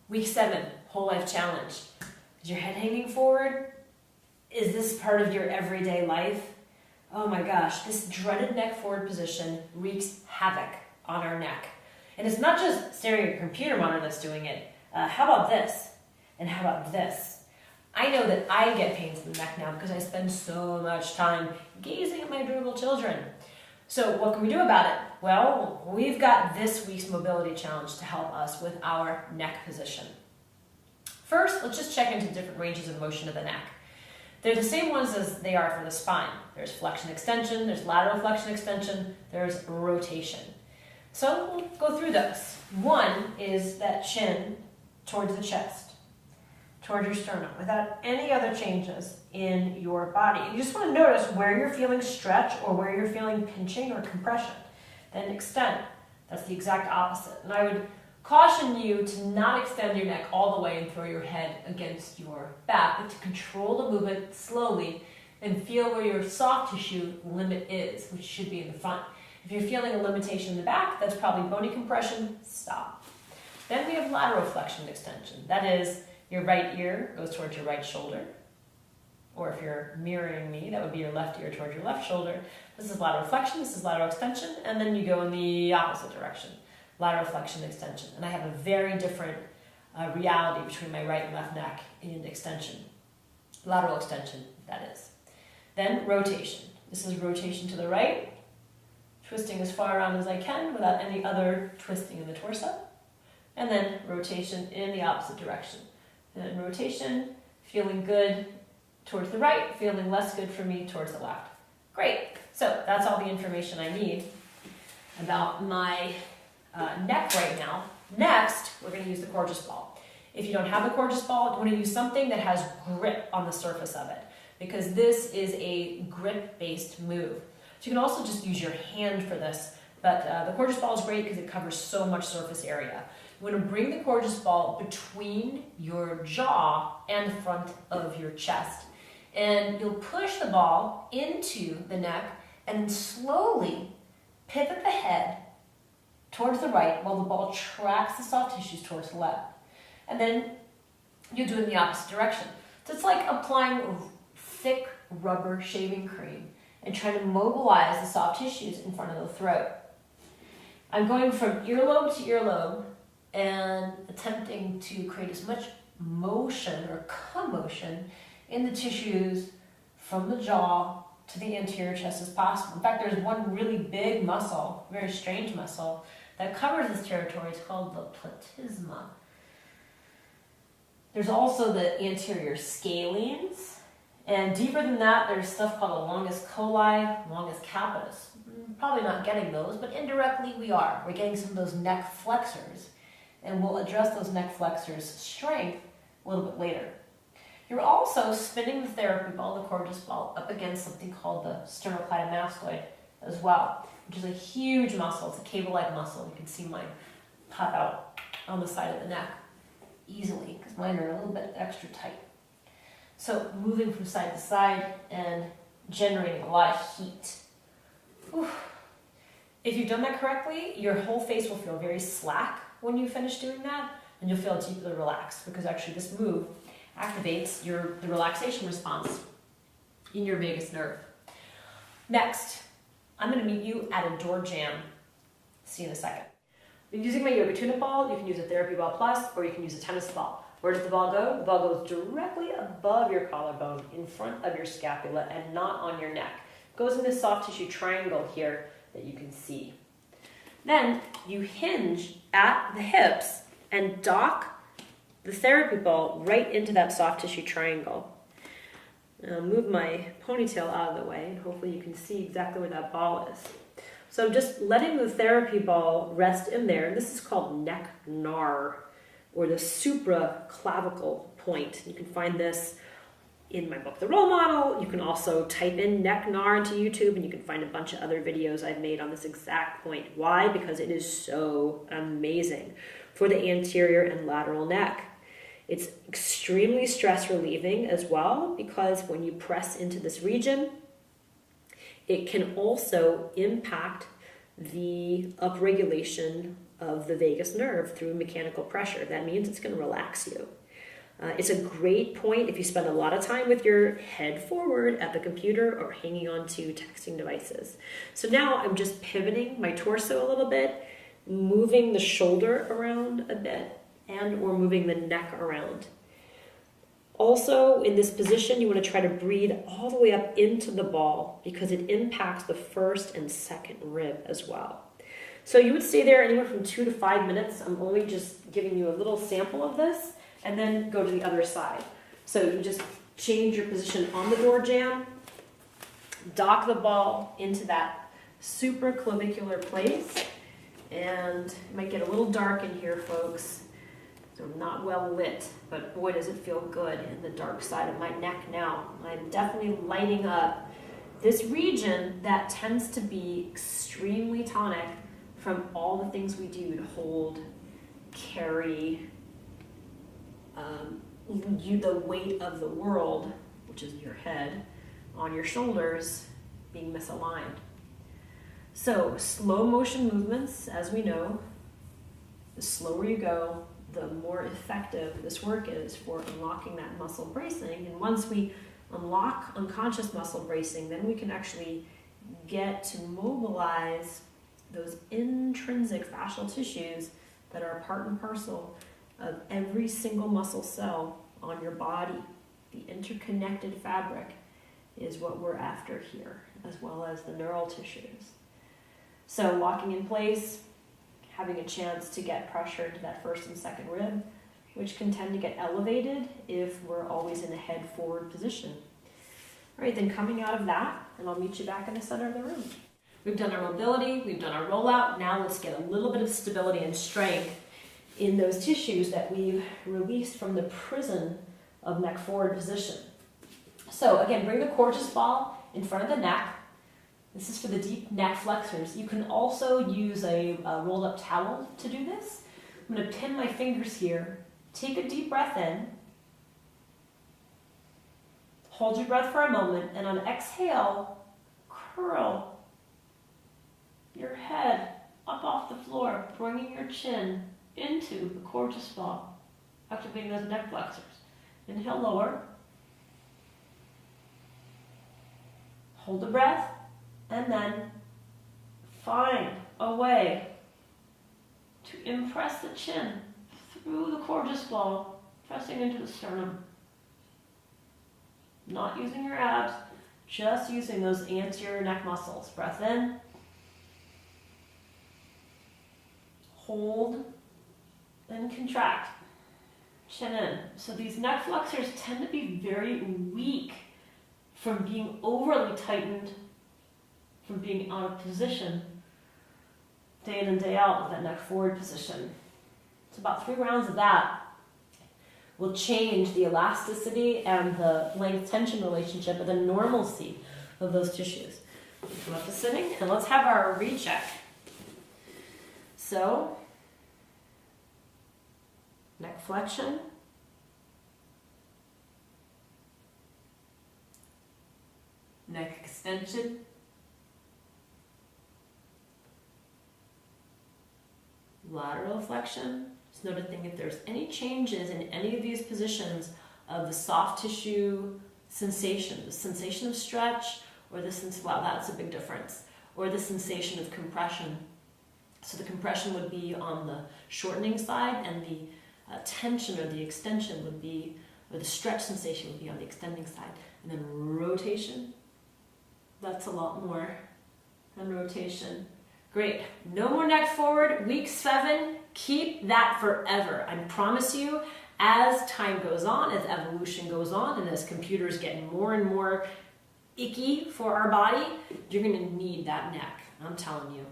Week 7, whole life challenge. Is your head hanging forward? Is this part of your everyday life? Oh my gosh, this dreaded neck forward position wreaks havoc on our neck. And it's not just staring at a computer monitor that's doing it. How about this? And how about this? I know that I get pains in the neck now because I spend so much time gazing at my adorable children. So what can we do about it? Well, we've got this week's mobility challenge to help us with our neck position. First, let's just check into different ranges of motion of the neck. They're the same ones as they are for the spine. There's flexion extension, there's lateral flexion extension, there's rotation. So we'll go through those. One is that chin towards the chest, towards your sternum, without any other changes in your body. You just want to notice where you're feeling stretch or where you're feeling pinching or compression. Then extend. That's the exact opposite. And I would caution you to not extend your neck all the way and throw your head against your back, but to control the movement slowly and feel where your soft tissue limit is, which should be in the front. If you're feeling a limitation in the back, that's probably bony compression, stop. Then we have lateral flexion extension. That is, your right ear goes towards your right shoulder. Or if you're mirroring me, that would be your left ear towards your left shoulder. This is lateral flexion, this is lateral extension, and then you go in the opposite direction. Lateral flexion extension. And I have a very different reality between my right and left neck in extension. Lateral extension, that is. Then rotation. This is rotation to the right, twisting as far around as I can without any other twisting in the torso. And then rotation in the opposite direction. And then rotation, feeling good towards the right, feeling less good for me towards the left. Great. So that's all the information I need about my neck right now. Next, we're going to use the Coregeous ball. If you don't have the Coregeous ball, you want to use something that has grip on the surface of it, because this is a grip-based move. So you can also just use your hand for this, but the Coregeous ball is great because it covers so much surface area. You want to bring the Coregeous ball between your jaw and the front of your chest, and you'll push the ball into the neck and slowly pivot the head towards the right while the ball tracks the soft tissues towards the left. And then you do it in the opposite direction. So it's like applying thick rubber shaving cream and trying to mobilize the soft tissues in front of the throat. I'm going from earlobe to earlobe and attempting to create as much motion or commotion in the tissues from the jaw to the anterior chest as possible. In fact, there's one really big muscle, very strange muscle, that covers this territory. It's called the platysma. There's also the anterior scalenes, and deeper than that, there's stuff called the longus colli, longus capitis. Probably not getting those, but indirectly we are. We're getting some of those neck flexors, and we'll address those neck flexors' strength a little bit later. You're also spinning the therapy ball, the Coregeous ball, up against something called the sternocleidomastoid as well, which is a huge muscle. It's a cable-like muscle. You can see mine pop out on the side of the neck easily because mine are a little bit extra tight. So moving from side to side and generating a lot of heat. Whew. If you've done that correctly, your whole face will feel very slack when you finish doing that, and you'll feel deeply relaxed because actually this move activates the relaxation response in your vagus nerve. Next, I'm going to meet you at a door jam. See you in a second. Using my yoga tune-up ball, you can use a therapy ball plus, or you can use a tennis ball. Where does the ball go? The ball goes directly above your collarbone, in front of your scapula, and not on your neck. It goes in this soft tissue triangle here that you can see. Then you hinge at the hips and dock the therapy ball right into that soft tissue triangle. I'll move my ponytail out of the way, and hopefully you can see exactly where that ball is. So I'm just letting the therapy ball rest in there. This is called neck gnar, or the supraclavicle point. You can find this in my book, The Role Model. You can also type in neck gnar into YouTube, and you can find a bunch of other videos I've made on this exact point. Why? Because it is so amazing for the anterior and lateral neck. It's extremely stress relieving as well, because when you press into this region, it can also impact the upregulation of the vagus nerve through mechanical pressure. That means it's going to relax you. It's a great point if you spend a lot of time with your head forward at the computer or hanging on to texting devices. So now I'm just pivoting my torso a little bit, moving the shoulder around a bit, and or moving the neck around. Also, in this position, you want to try to breathe all the way up into the ball because it impacts the first and second rib as well. So you would stay there anywhere from 2 to 5 minutes. I'm only just giving you a little sample of this, and then go to the other side. So you just change your position on the door jamb, dock the ball into that supraclavicular place, and it might get a little dark in here, folks. So not well lit, but boy does it feel good in the dark side of my neck now. I'm definitely lighting up this region that tends to be extremely tonic from all the things we do to hold, carry, the weight of the world, which is your head, on your shoulders being misaligned. So slow motion movements, as we know, the slower you go, the more effective this work is for unlocking that muscle bracing. And once we unlock unconscious muscle bracing, then we can actually get to mobilize those intrinsic fascial tissues that are part and parcel of every single muscle cell on your body. The interconnected fabric is what we're after here, as well as the neural tissues. So locking in place, having a chance to get pressure into that first and second rib, which can tend to get elevated if we're always in a head forward position. All right, then coming out of that, and I'll meet you back in the center of the room. We've done our mobility, we've done our rollout. Now let's get a little bit of stability and strength in those tissues that we've released from the prison of neck forward position. So again, bring the Courgeous ball in front of the neck. This is for the deep neck flexors. You can also use a rolled up towel to do this. I'm going to pin my fingers here. Take a deep breath in. Hold your breath for a moment, and on exhale, curl your head up off the floor, bringing your chin into the Courgeous ball, activating those neck flexors. Inhale, lower. Hold the breath, and then find a way to impress the chin through the Courgeous ball, pressing into the sternum. Not using your abs, just using those anterior neck muscles. Breath in. Hold and contract. Chin in. So these neck flexors tend to be very weak from being overly tightened, from being out of position day in and day out with that neck forward position. It's about 3 rounds of that will change the elasticity and the length tension relationship and the normalcy of those tissues. Come up to sitting, and let's have our recheck. So, neck flexion, neck extension, lateral flexion. Just noticing if there's any changes in any of these positions of the soft tissue sensation, the sensation of stretch, or the sense, wow, that's a big difference, or the sensation of compression. So the compression would be on the shortening side, and the tension or the extension would be, or the stretch sensation would be on the extending side. And then rotation, that's a lot more than rotation. Great. No more neck forward. Week 7, keep that forever. I promise you, as time goes on, as evolution goes on, and as computers get more and more icky for our body, you're going to need that neck. I'm telling you.